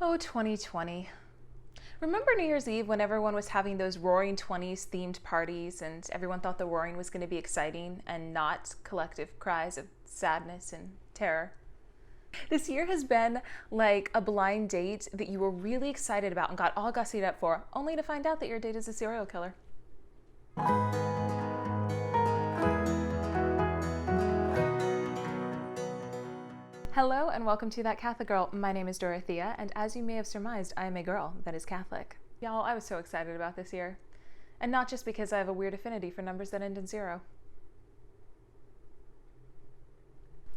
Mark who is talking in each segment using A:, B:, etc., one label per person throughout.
A: Oh, 2020. Remember New Year's Eve when everyone was having those Roaring Twenties themed parties and everyone thought the roaring was going to be exciting and not collective cries of sadness and terror? This year has been like a blind date that you were really excited about and got all gussied up for, only to find out that your date is a serial killer. Hello and welcome to That Catholic Girl. My name is Dorothea, and as you may have surmised, I am a girl that is Catholic. Y'all, I was so excited about this year. And not just because I have a weird affinity for numbers that end in 0.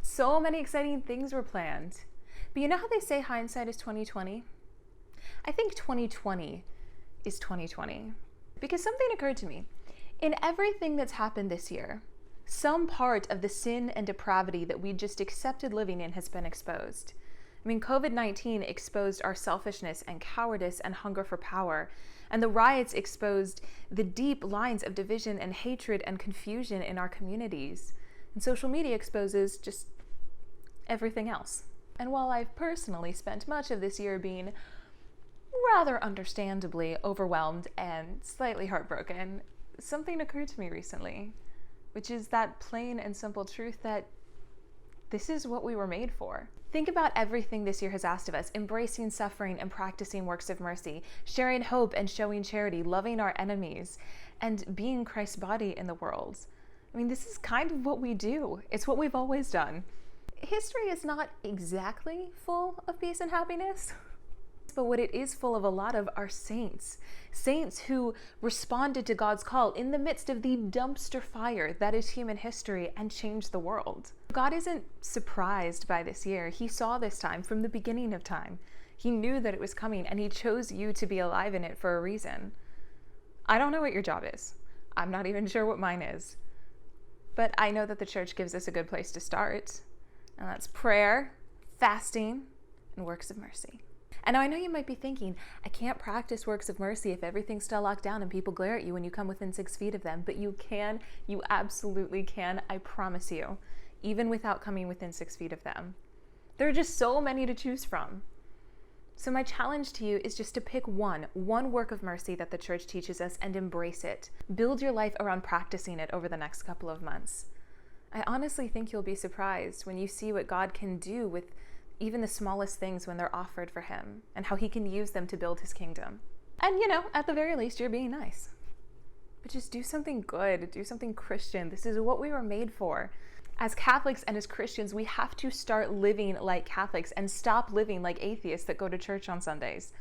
A: So many exciting things were planned. But you know how they say hindsight is 2020? I think 2020 is 2020. Because something occurred to me. In everything that's happened this year, some part of the sin and depravity that we just accepted living in has been exposed. I mean, COVID-19 exposed our selfishness and cowardice and hunger for power, and the riots exposed the deep lines of division and hatred and confusion in our communities. And social media exposes just everything else. And while I've personally spent much of this year being rather understandably overwhelmed and slightly heartbroken, something occurred to me recently, which is that plain and simple truth that this is what we were made for. Think about everything this year has asked of us: embracing suffering and practicing works of mercy, sharing hope and showing charity, loving our enemies, and being Christ's body in the world. I mean, this is kind of what we do. It's what we've always done. History is not exactly full of peace and happiness, but what it is full of a lot of are saints. Saints who responded to God's call in the midst of the dumpster fire that is human history and changed the world. God isn't surprised by this year. He saw this time from the beginning of time. He knew that it was coming, and he chose you to be alive in it for a reason. I don't know what your job is. I'm not even sure what mine is. But I know that the church gives us a good place to start, and that's prayer, fasting, and works of mercy. And I know you might be thinking, I can't practice works of mercy if everything's still locked down and people glare at you when you come within 6 feet of them. But you can, you absolutely can, I promise you, even without coming within 6 feet of them. There are just so many to choose from. So my challenge to you is just to pick one work of mercy that the church teaches us and embrace it. Build your life around practicing it over the next couple of months. I honestly think you'll be surprised when you see what God can do with even the smallest things when they're offered for him, and how he can use them to build his kingdom. And at the very least, you're being nice. But just do something good, do something Christian. This is what we were made for. As Catholics and as Christians, we have to start living like Catholics and stop living like atheists that go to church on Sundays.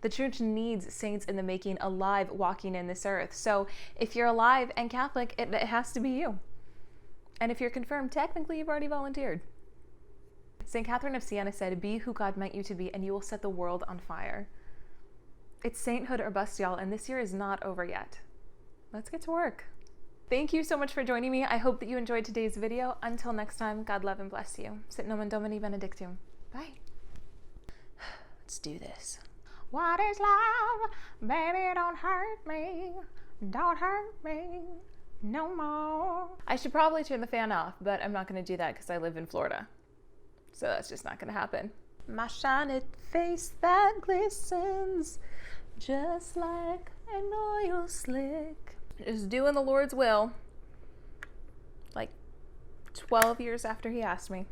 A: The church needs saints in the making, alive, walking in this earth. So if you're alive and Catholic, it has to be you. And if you're confirmed, technically you've already volunteered. St. Catherine of Siena said, "Be who God meant you to be, and you will set the world on fire." It's sainthood or bust, y'all, and this year is not over yet. Let's get to work. Thank you so much for joining me. I hope that you enjoyed today's video. Until next time, God love and bless you. Sit nomen Domini benedictum. Bye. Let's do this. What is love? Baby, don't hurt me. Don't hurt me no more. I should probably turn the fan off, but I'm not going to do that because I live in Florida. So that's just not going to happen. My shiny face that glistens just like an oil slick. Just doing the Lord's will. Like 12 years after he asked me.